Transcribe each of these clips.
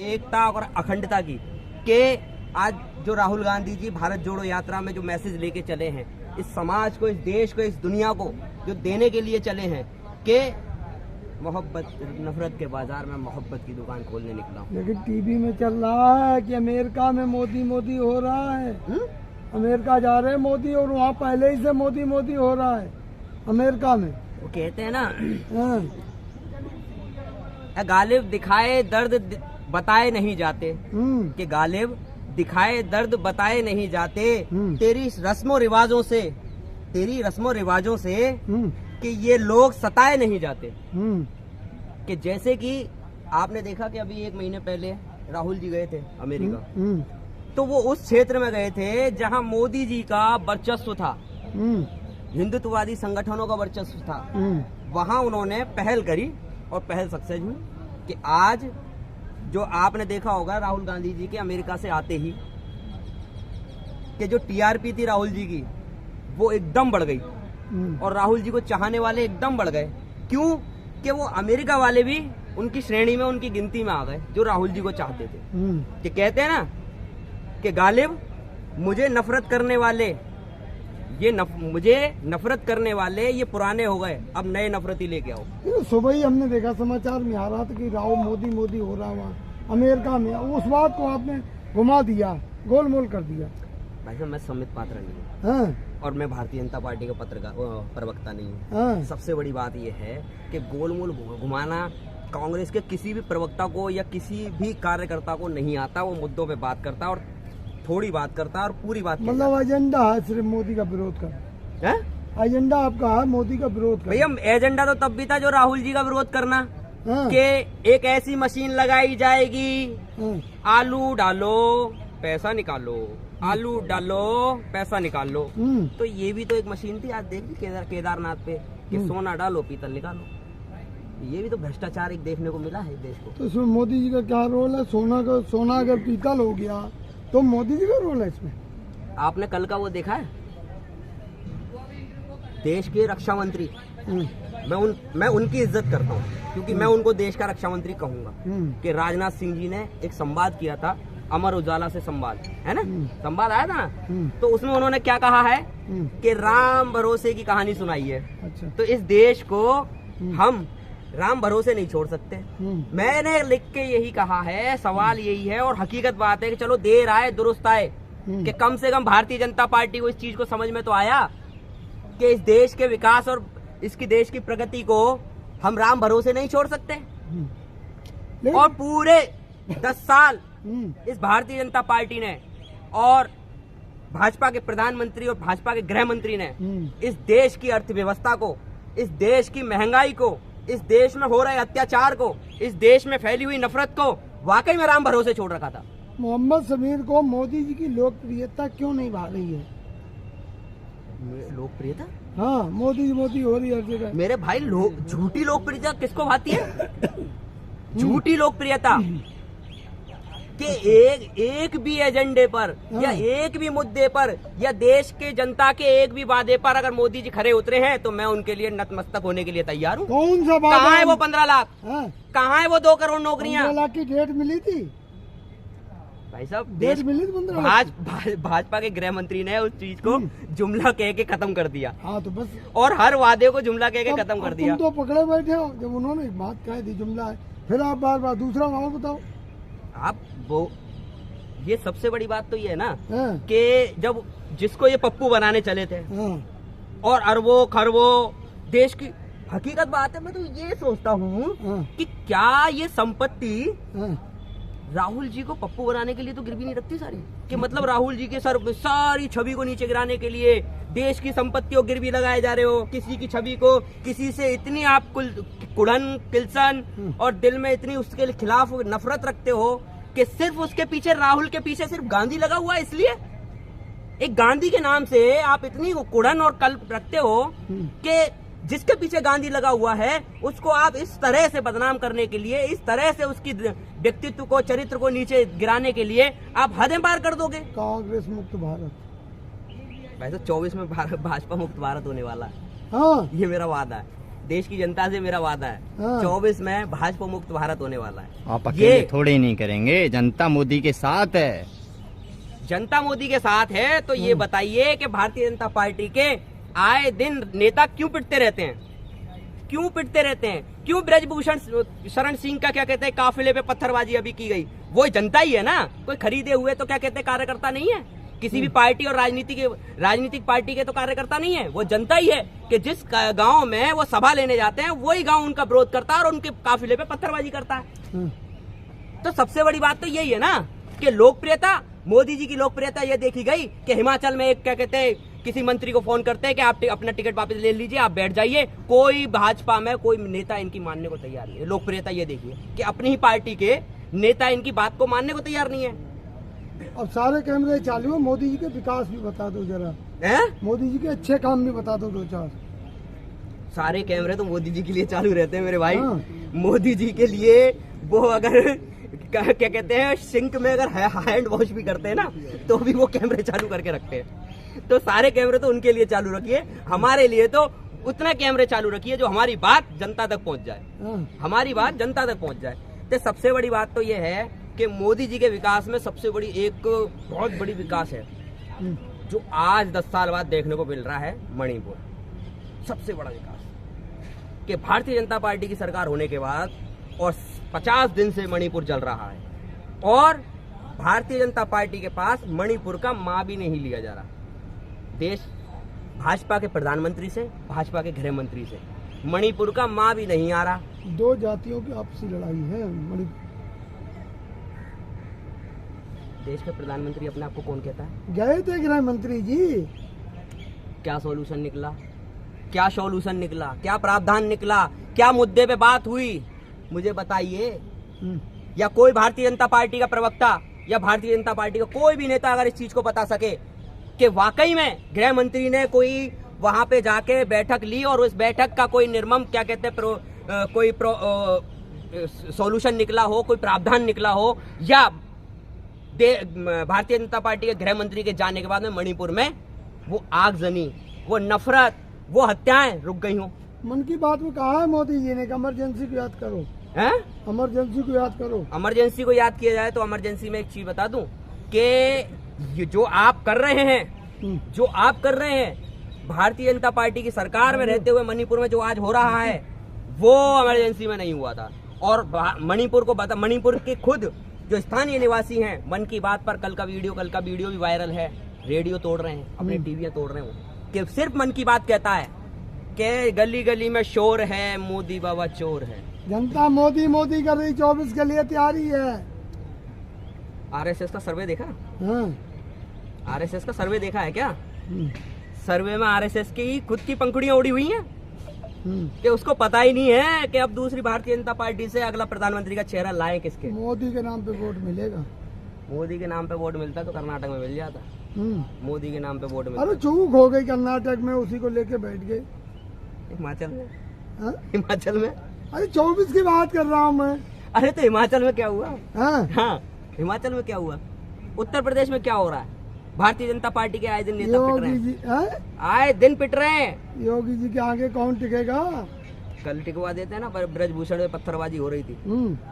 एकता और अखंडता की के आज जो राहुल गांधी जी भारत जोड़ो यात्रा में जो मैसेज लेके चले हैं, इस समाज को, इस देश को, इस दुनिया को जो देने के लिए चले हैं कि मोहब्बत, नफरत के बाजार में मोहब्बत की दुकान खोलने निकला हूं। लेकिन टीवी में चल रहा है कि अमेरिका में मोदी मोदी हो रहा है। अमेरिका जा रहे हैं मोदी और वहाँ पहले ही से मोदी मोदी हो रहा है अमेरिका में। वो कहते हैं ना, गालिब दिखाए दर्द बताए नहीं जाते, कि गालिब दिखाए दर्द बताए नहीं जाते, तेरी रस्मों रिवाजों से कि ये लोग सताए नहीं जाते। कि जैसे कि आपने देखा कि अभी 1 महीने पहले राहुल जी गए थे अमेरिका, तो वो उस क्षेत्र में गए थे जहां मोदी जी का वर्चस्व था, हिंदुत्ववादी संगठनों का वर्चस्व था। वहां उन्होंने पहल करी और पहल सक्सेस हुई कि आज जो आपने देखा होगा राहुल गांधी जी के अमेरिका से आते ही कि जो टीआरपी थी राहुल जी की वो एकदम बढ़ गई और राहुल जी को चाहने वाले एकदम बढ़ गए। क्यों? कि वो अमेरिका वाले भी उनकी श्रेणी में, उनकी गिनती में आ गए जो राहुल जी को चाहते थे। कि कहते हैं ना कि गालिब मुझे नफरत करने वाले ये पुराने हो गए, अब नए नफरती लेके आओ। सुबह ही हमने देखा समाचार में आ रहा था कि राहुल मोदी मोदी हो रहा वहाँ अमेरिका में, उस बात को आपने घुमा दिया, गोलमोल कर दिया। भाई साहब, मैं समित पात्रा नहीं हूँ और मैं भारतीय जनता पार्टी का प्रवक्ता नहीं हूँ। सबसे बड़ी बात यह है कि गोलमोल घुमाना कांग्रेस के किसी भी प्रवक्ता को या किसी भी कार्यकर्ता को नहीं आता। वो मुद्दों पे बात करता है और थोड़ी बात करता है और पूरी बात, मतलब एजेंडा है सिर्फ मोदी का विरोध करना। एजेंडा आपका है मोदी का विरोध करना। भैया एजेंडा तो तब भी था जो राहुल जी का विरोध करना, कि एक ऐसी मशीन लगाई जाएगी, आलू डालो पैसा निकालो, आलू डालो पैसा निकाल लो। तो ये भी तो एक मशीन थी। आज देखिए केदारनाथ पे कि सोना डालो पीतल निकालो। ये भी तो भ्रष्टाचार एक देखने को मिला है देश को। तो इसमें मोदी जी का क्या रोल है? सोना अगर पीतल हो गया तो मोदी जी का रोल है इसमें। आपने कल का वो देखा है? देश के रक्षा मंत्री, मैं उनकी इज्जत करता हूँ क्योंकि मैं उनको देश का रक्षा मंत्री कहूंगा, कि राजनाथ सिंह जी ने एक संवाद किया था, अमर उजाला से संवाद है ना, संवाद आया था ना, तो उसमें उन्होंने क्या कहा है कि राम भरोसे की कहानी सुनाई है। अच्छा। तो इस देश को हम राम भरोसे नहीं छोड़ सकते। मैंने लिख के यही कहा है, सवाल यही है और हकीकत बात है कि चलो देर आए दुरुस्त आए, कि कम से कम भारतीय जनता पार्टी को इस चीज को समझ में तो आया कि इस देश के विकास और इसकी देश की प्रगति को हम राम भरोसे नहीं छोड़ सकते। और पूरे 10 साल इस भारतीय जनता पार्टी ने और भाजपा के प्रधानमंत्री और भाजपा के गृह मंत्री ने इस देश की अर्थव्यवस्था को, इस देश की महंगाई को, इस देश में हो रहे अत्याचार को, इस देश में फैली हुई नफरत को वाकई में राम भरोसे छोड़ रखा था। मोहम्मद समीर को मोदी जी की लोकप्रियता क्यों नहीं भा रही है? लोकप्रियता? हाँ, मोदी हो रही है मेरे भाई। झूठी लोकप्रियता किसको भाती है? झूठी लोकप्रियता कि एक भी एजेंडे पर या एक भी मुद्दे पर या देश के जनता के एक भी वादे पर अगर मोदी जी खरे उतरे हैं तो मैं उनके लिए नतमस्तक होने के लिए तैयार हूँ। कौन सा वादा? कहाँ है वो 15 लाख? कहाँ है वो 2 करोड़ नौकरियाँ? 15 लाख की डेट मिली थी भाई साहब। डेट मिली थी 15 लाख। भाजपा के गृह मंत्री ने उस चीज को जुमला कह के खत्म कर दिया। हाँ, तो बस। और हर वादे को जुमला कह के खत्म कर दिया। तुम तो पकड़े बैठे हो जब उन्होंने एक बात कह दी जुमला है, फिर आप बार दूसरा वादा बताओ। आप वो ये सबसे बड़ी बात तो ये है ना कि जब जिसको ये पप्पू बनाने चले थे और अरबों खरबों देश की, हकीकत बात है, मैं तो ये सोचता हूँ कि क्या ये संपत्ति राहुल जी को पप्पू बनाने के लिए तो गिरवी नहीं रखती सारी, कि मतलब राहुल जी के सर सारी छवि को नीचे गिराने के लिए देश की संपत्ति को गिरवी लगाए जा रहे हो। किसी की छवि को, किसी से इतनी आप कुड़न किल्सन और दिल में इतनी उसके खिलाफ नफरत रखते हो कि सिर्फ उसके पीछे, राहुल के पीछे सिर्फ गांधी लगा हुआ है, इसलिए एक गांधी के नाम से आप इतनी कुड़न और कल्प रखते हो कि जिसके पीछे गांधी लगा हुआ है उसको आप इस तरह से बदनाम करने के लिए, इस तरह से उसकी व्यक्तित्व को, चरित्र को नीचे गिराने के लिए आप हदें पार कर दोगे। कांग्रेस मुक्त भारत भाई 24 में भाजपा मुक्त भारत होने वाला है। हाँ, ये मेरा वादा है। देश की जनता से मेरा वादा है, 24 में भाजपा मुक्त भारत होने वाला है। आप अकेले थोड़े नहीं करेंगे, जनता मोदी के साथ है। जनता मोदी के साथ है तो ये बताइए कि भारतीय जनता पार्टी के आए दिन नेता क्यों पिटते रहते हैं? क्यों पिटते रहते हैं? क्यों ब्रजभूषण शरण सिंह का क्या कहते हैं काफिले पे पत्थरबाजी अभी की गई? वो जनता ही है ना, कोई खरीदे हुए तो क्या कहते हैं कार्यकर्ता नहीं है। किसी भी पार्टी और राजनीतिक पार्टी के तो कार्यकर्ता नहीं है, वो जनता ही है कि जिस गांव में वो सभा लेने जाते हैं वही गांव उनका विरोध करता है और उनके काफिले पे पत्थरबाजी करता है। तो सबसे बड़ी बात तो यही है ना कि लोकप्रियता, मोदी जी की लोकप्रियता ये देखी गई कि हिमाचल में एक क्या कहते हैं किसी मंत्री को फोन करते हैं कि आप अपना टिकट वापस ले लीजिए, आप बैठ जाइए। कोई भाजपा में कोई नेता इनकी मानने को तैयार नहीं है। लोकप्रियता ये देखिए कि अपनी ही पार्टी के नेता इनकी बात को मानने को तैयार नहीं है। अब सारे कैमरे चालू है, मोदी जी के विकास भी बता दो जरा, मोदी जी के अच्छे काम भी बता दो 2-4। सारे कैमरे तो मोदी जी के लिए चालू रहते हैं मेरे भाई। मोदी जी के लिए वो अगर क्या कहते हैं सिंक में अगर हैंड वॉश भी करते हैं ना तो भी वो कैमरे चालू करके रखते हैं। तो सारे कैमरे तो उनके लिए चालू रखिए, हमारे लिए तो उतना कैमरे चालू रखिए जो हमारी बात जनता तक पहुंच जाए, हमारी बात जनता तक पहुंच जाए। तो सबसे बड़ी बात तो ये है कि मोदी जी के विकास में सबसे बड़ी एक बहुत बड़ी विकास है जो आज 10 साल बाद देखने को मिल रहा है, मणिपुर। सबसे बड़ा विकास कि भारतीय जनता पार्टी की सरकार होने के बाद और 50 दिन से मणिपुर चल रहा है और भारतीय जनता पार्टी के पास मणिपुर का मां भी नहीं लिया जा रहा। देश भाजपा के प्रधानमंत्री से, भाजपा के गृह मंत्री से मणिपुर का मां भी नहीं आ रहा। 2 जातियों की आपसी लड़ाई है मणिपुर। देश के प्रधानमंत्री अपने आप को कौन कहता है? गए थे गृह मंत्री जी। क्या सॉल्यूशन निकला? क्या सॉल्यूशन निकला? क्या प्रावधान निकला? क्या मुद्दे पे बात हुई? मुझे बताइए। या कोई भारतीय जनता पार्टी का प्रवक्ता या भारतीय जनता पार्टी का कोई भी नेता अगर इस चीज को बता सके कि वाकई में गृह मंत्री ने कोई वहां पे जाके बैठक ली और उस बैठक का कोई निर्मम क्या कहते हैं कोई सॉल्यूशन निकला हो, कोई प्रावधान निकला हो, या भारतीय जनता पार्टी के गृह मंत्री के जाने के बाद में मणिपुर में वो आगजनी, वो नफरत, वो हत्याएं रुक गई हो। मन की बात में कहा है मोदी जी ने कि इमरजेंसी को याद करो, इमरजेंसी को याद करो। इमरजेंसी को याद किया जाए तो इमरजेंसी में एक चीज बता दूं कि जो आप कर रहे हैं, भारतीय जनता पार्टी की सरकार में रहते हुए मणिपुर में जो आज हो रहा है वो इमरजेंसी में नहीं हुआ था। और मणिपुर के खुद जो स्थानीय निवासी हैं, मन की बात पर कल का वीडियो भी वायरल है, रेडियो तोड़ रहे हैं, अपने टीवियां तोड़ रहे हैं कि सिर्फ मन की बात कहता है कि गली गली में शोर है, मोदी बाबा चोर है। जनता मोदी मोदी कर रही, 24 के लिए तैयारी है। आरएसएस का सर्वे देखा? आरएसएस का सर्वे देखा है क्या? सर्वे में आरएसएस की खुद की पंखुड़ियां उड़ी हुई हैं कि उसको पता ही नहीं है कि अब दूसरी भारतीय जनता पार्टी से अगला प्रधानमंत्री का चेहरा लाए किसके। मोदी के नाम पे वोट मिलेगा। मोदी के नाम पे वोट मिलता तो कर्नाटक में मिल जाता। मोदी के नाम पे वोट मिलता। अरे चूक हो गई कर्नाटक में, उसी को लेके बैठ गए। हिमाचल में अरे 24 की बात कर रहा हूँ मैं। अरे तो हिमाचल में क्या हुआ? हाँ, हिमाचल में क्या हुआ? उत्तर प्रदेश में क्या हो रहा है? भारतीय जनता पार्टी के आए दिन नेता पिट रहे हैं, आए दिन पिट रहे हैं। योगी जी के आगे कौन टिकेगा? कल टिकवा देते हैं ना, पर ब्रजभूषण में पत्थरबाजी हो रही थी,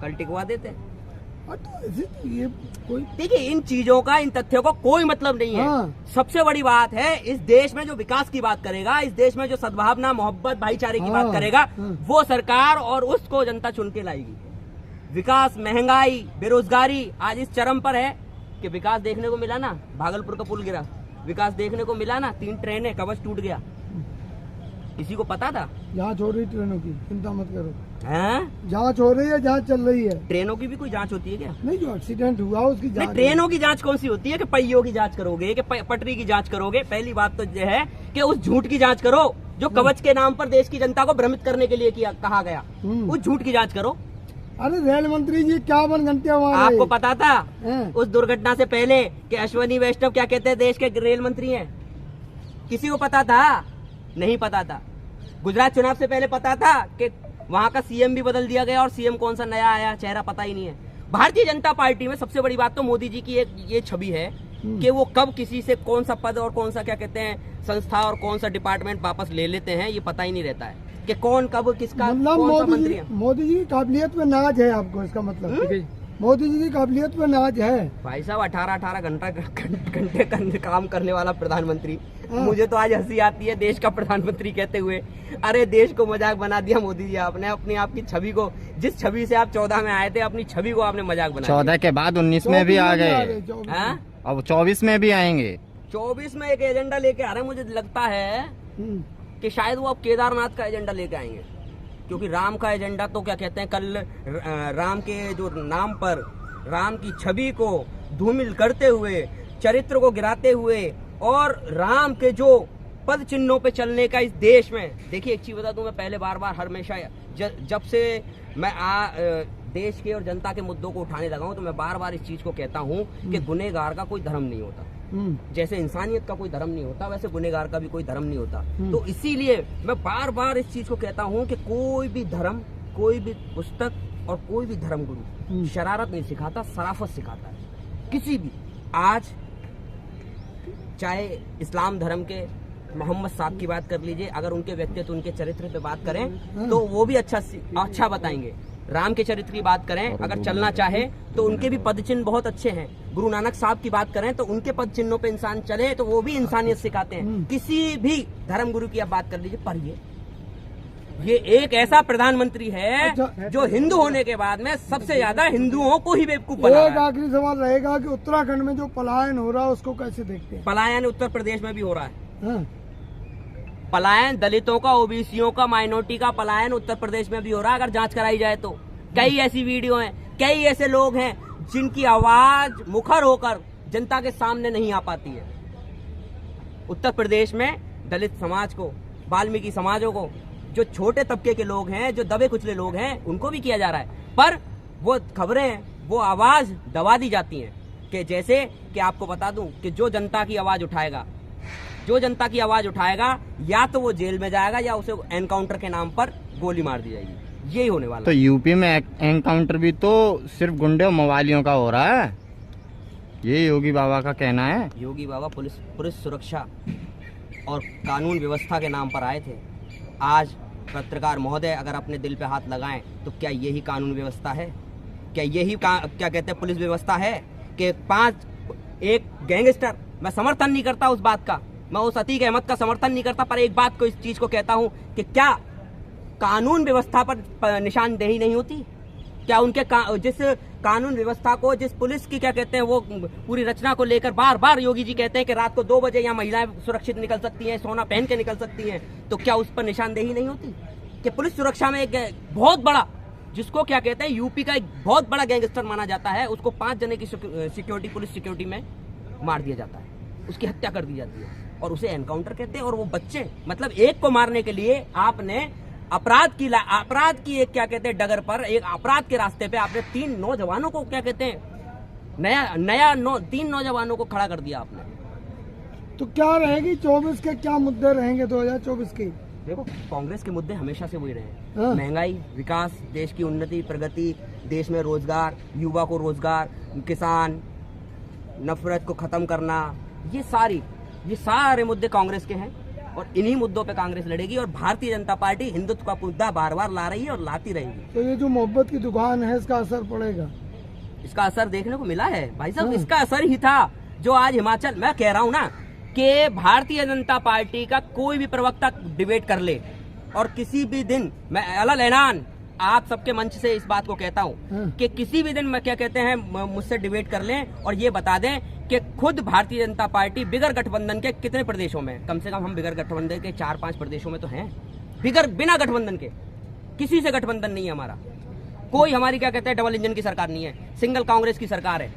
कल टिकवा देते हैं। ये कोई देखिए, इन चीजों का, इन तथ्यों का कोई मतलब नहीं है। सबसे बड़ी बात है, इस देश में जो विकास की बात करेगा, इस देश में जो सद्भावना, मोहब्बत, भाईचारे की बात करेगा, वो सरकार और उसको जनता चुन के लाएगी। विकास, महंगाई, बेरोजगारी आज इस चरम पर है कि विकास देखने को मिला ना, भागलपुर का पुल गिरा, विकास देखने को मिला ना, 3 ट्रेनें, कवच टूट गया, किसी को पता था? जांच हो रही ट्रेनों की, चिंता मत करो। जांच हो रही है, जांच चल रही है। ट्रेनों की भी कोई जांच होती है क्या? नहीं, जो एक्सीडेंट हुआ उसकी जांच। ट्रेनों की जांच कौन सी होती है कि पहियों की जांच करोगे कि पटरी की जांच करोगे? पहली बात तो यह है कि उस झूठ की जांच करो जो कवच के नाम पर देश की जनता को भ्रमित करने के लिए कहा गया, उस झूठ की जांच करो। अरे रेल मंत्री जी 51 घंटे वहाँ आपको पता था उस दुर्घटना से पहले कि अश्वनी वैष्णव क्या कहते हैं, देश के रेल मंत्री हैं? किसी को पता था? नहीं पता था। गुजरात चुनाव से पहले पता था कि वहां का सीएम भी बदल दिया गया और सीएम कौन सा नया आया, चेहरा पता ही नहीं है। भारतीय जनता पार्टी में सबसे बड़ी बात तो मोदी जी की एक ये छवि है कि वो कब किसी से कौन सा पद और कौन सा क्या कहते हैं संस्था और कौन सा डिपार्टमेंट वापस ले लेते हैं, ये पता ही नहीं रहता है। कि कौन कब किसका मतलब कौन सा मंत्री है। मोदी जी की काबिलियत पे नाज है आपको, इसका मतलब मोदी जी की काबिलियत पे नाज है। भाई साहब 18 घंटे काम करने वाला प्रधानमंत्री, मुझे तो आज हंसी आती है देश का प्रधानमंत्री कहते हुए। अरे देश को मजाक बना दिया मोदी जी आपने, अपने आप की छवि को, जिस छवि से आप 14 में आए थे, अपनी छवि को आपने मजाक बना 14 के बाद 19 में भी आ गए, अब 24 में भी आएंगे। 24 में एक एजेंडा लेके आ रहे हैं। मुझे लगता है कि शायद वो अब केदारनाथ का एजेंडा लेके आएंगे, क्योंकि राम का एजेंडा तो क्या कहते हैं, कल राम के जो नाम पर राम की छवि को धूमिल करते हुए, चरित्र को गिराते हुए और राम के जो पद चिन्हों पे चलने का इस देश में, देखिए एक चीज बता दूं, मैं पहले बार हमेशा जब से मैं देश के और जनता के मुद्दों को उठाने लगा हूं, तो मैं बार इस चीज को कहता हूं कि गुनहगार का कोई धर्म नहीं होता। जैसे इंसानियत का कोई धर्म नहीं होता, वैसे गुनहगार का भी कोई धर्म नहीं होता। तो इसीलिए मैं बार इस चीज को कहता हूं कि कोई भी धर्म, कोई भी पुस्तक और कोई भी धर्म गुरु शरारत नहीं सिखाता, शराफत सिखाता है। किसी भी, आज चाहे इस्लाम धर्म के मोहम्मद साहब की बात कर लीजिए, अगर उनके व्यक्तित्व, उनके चरित्र पे बात करें तो वो भी अच्छा बताएंगे। राम के चरित्र की बात करें, अगर चलना चाहे तो उनके भी पद चिन्ह बहुत अच्छे हैं। गुरु नानक साहब की बात करें तो उनके पद चिन्हों पे इंसान चले तो वो भी इंसानियत सिखाते हैं। किसी भी धर्म गुरु की आप बात कर लीजिए, पर ये एक ऐसा प्रधानमंत्री है जो हिंदू होने के बाद में सबसे ज्यादा हिंदुओं को ही बेवकूफ बना रहा है। एक आखिरी सवाल रहेगा कि उत्तराखंड में जो पलायन हो रहा है उसको कैसे देखते हैं? पलायन उत्तर प्रदेश में भी हो रहा है। पलायन दलितों का, ओबीसीयों का, माइनॉरिटी का पलायन उत्तर प्रदेश में भी हो रहा है, अगर जांच कराई जाए तो। कई ऐसी वीडियो हैं, कई ऐसे लोग हैं जिनकी आवाज मुखर होकर जनता के सामने नहीं आ पाती है। उत्तर प्रदेश में दलित समाज को, वाल्मीकि समाजों को, जो छोटे तबके के लोग हैं, जो दबे कुचले लोग हैं, उनको भी किया जा रहा है। पर वो खबरें, वो आवाज दबा दी जाती हैं कि जैसे कि आपको बता दूं कि जो जनता की आवाज उठाएगा या तो वो जेल में जाएगा या उसे एनकाउंटर के नाम पर गोली मार दी जाएगी। यही होने वाला। तो यूपी में एनकाउंटर भी तो सिर्फ गुंडे और मवालियों का हो रहा है, ये योगी बाबा का कहना है। योगी बाबा पुलिस सुरक्षा और कानून व्यवस्था के नाम पर आए थे। आज पत्रकार महोदय अगर अपने दिल पे हाथ लगाएं तो क्या यही कानून व्यवस्था है? क्या यही क्या कहते हैं पुलिस व्यवस्था है कि एक गैंगस्टर, मैं समर्थन नहीं करता उस बात का, मैं उस अतीक अहमद का समर्थन नहीं करता, पर एक बात को, इस चीज को कहता हूं कि क्या कानून व्यवस्था पर निशानदेही नहीं होती? क्या उनके जिस कानून व्यवस्था को, जिस पुलिस की क्या कहते हैं वो पूरी रचना को लेकर बार योगी जी कहते हैं कि रात को 2 बजे यहाँ महिलाएं सुरक्षित निकल सकती हैं, सोना पहन के निकल सकती हैं, तो क्या उस पर निशानदेही नहीं होती? कि पुलिस सुरक्षा में एक बहुत बड़ा, जिसको क्या कहते हैं यूपी का एक बहुत बड़ा गैंगस्टर माना जाता है, उसको 5 जने की सिक्योरिटी, पुलिस सिक्योरिटी में मार दिया जाता है, उसकी हत्या कर दी जाती है और उसे एनकाउंटर कहते हैं। और वो बच्चे, मतलब एक को मारने के लिए आपने अपराध की एक क्या कहते हैं डगर पर, एक अपराध के रास्ते पे आपने 3 नौजवानों को क्या कहते हैं 3 नौजवानों को खड़ा कर दिया आपने। तो क्या रहेगी 24 के, क्या मुद्दे रहेंगे 2024 के? देखो, कांग्रेस के मुद्दे हमेशा से वही रहे। महंगाई, विकास, देश की उन्नति, प्रगति, देश में रोजगार, युवा को रोजगार, किसान, नफरत को खत्म करना, ये सारे मुद्दे कांग्रेस के हैं और इन्हीं मुद्दों पे कांग्रेस लड़ेगी। और भारतीय जनता पार्टी हिंदुत्व का मुद्दा बार ला रही है और लाती रहेगी। तो ये जो मोहब्बत की दुकान है, इसका असर पड़ेगा? इसका असर देखने को मिला है भाई साहब। इसका असर ही था जो आज हिमाचल, मैं कह रहा हूँ ना कि भारतीय जनता पार्टी का कोई भी प्रवक्ता डिबेट कर ले और किसी भी दिन, मैं अलग ऐलान आप सबके मंच से इस बात को कहता हूँ कि किसी भी दिन मैं क्या कहते हैं मुझसे डिबेट कर लें और ये बता दें कि खुद भारतीय जनता पार्टी बिगर गठबंधन के कितने प्रदेशों में, कम से कम हम बिगर गठबंधन के 4-5 प्रदेशों में तो हैं, बिना गठबंधन के, किसी से गठबंधन नहीं है हमारा, कोई हमारी क्या कहते हैं डबल इंजन की सरकार नहीं है, सिंगल कांग्रेस की सरकार है।